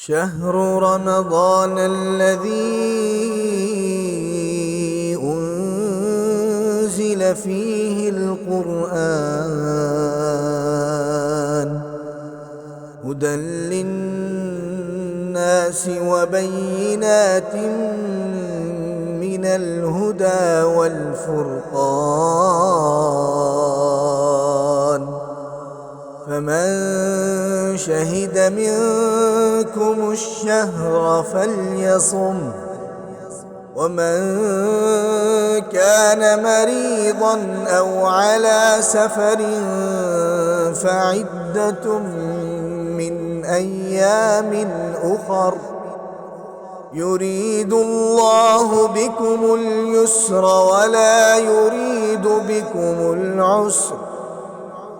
شهر رمضان الذي أنزل فيه القرآن هدى للناس وبينات من الهدى والفرقان فمن شهد منكم الشهر فليصم ومن كان مريضا أو على سفر فعدة من أيام أخر يريد الله بكم اليسر ولا يريد بكم العسر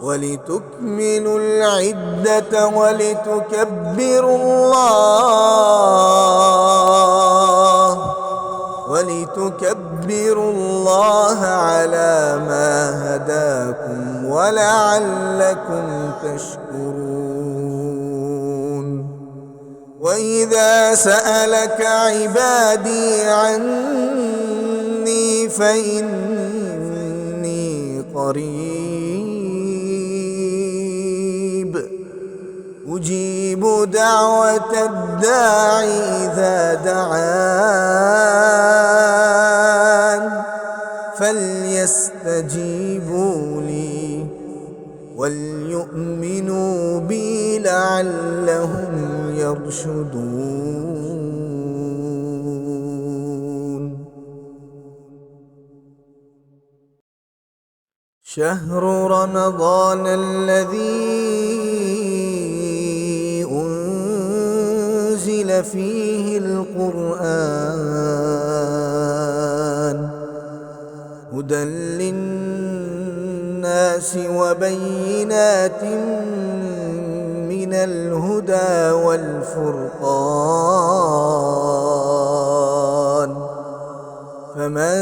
ولتكملوا العدة ولتكبروا الله على ما هداكم ولعلكم تشكرون. وإذا سألك عبادي عني فإني قريب أجيب دعوة الداعي إذا دعان فليستجيبوا لي وليؤمنوا بي لعلهم يرشدون. شهر رمضان الذي أنزل فيه القرآن هدى للناس وبينات من الهدى والفرقان فمن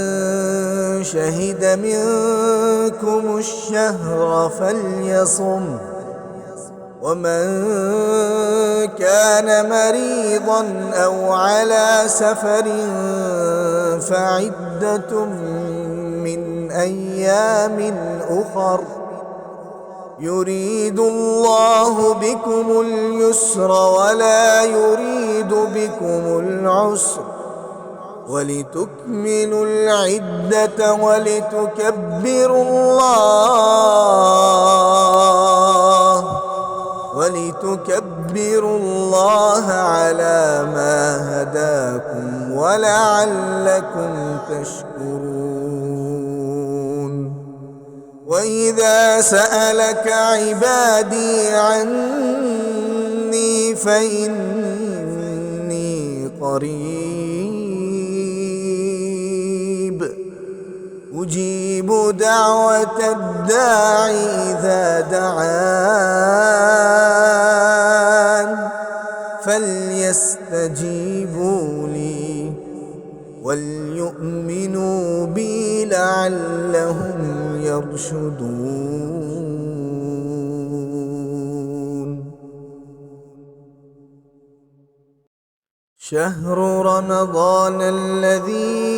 شهد منكم الشهر فليصم ومن كان مريضا أو على سفر فعدة من أيام أخر يريد الله بكم اليسر ولا يريد بكم العسر ولتكملوا العدة ولتكبروا الله على ما هداكم ولعلكم تشكرون. وإذا سألك عبادي عني فإني قريب أجيب دعوة الداعي إذا دعان فليستجيبوا لي وليؤمنوا بي لعلهم يرشدون. شهر رمضان الذي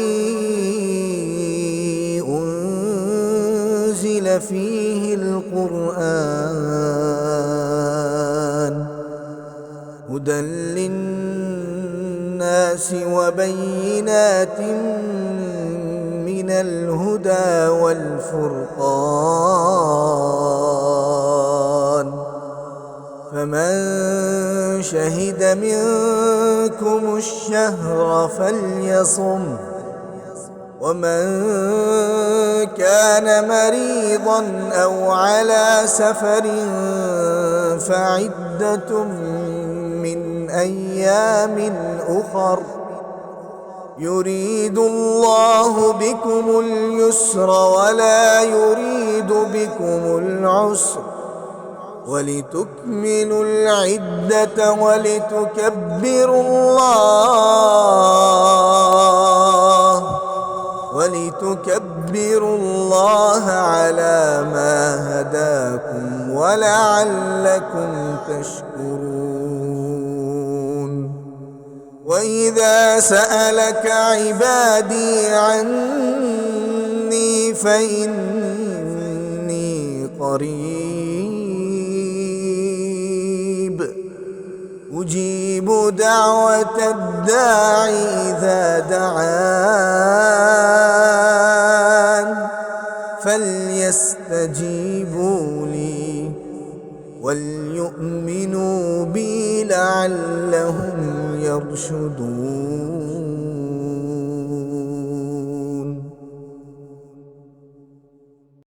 أنزل فيه القرآن هدى للناس وبينات من الهدى والفرقان فمن شهد منكم الشهر فليصم ومن كان مريضا أو على سفر فعدة من أيام أخر يريد الله بكم اليسر ولا يريد بكم العسر ولتكملوا العدة ولتكبروا الله على ما هداكم ولعلكم تشكرون. وإذا سألك عبادي عني فإني قريب أجيب دعوة الداعي إذا دعان فليستجيبوا لي وليؤمنوا بي لعلهم يرشدون.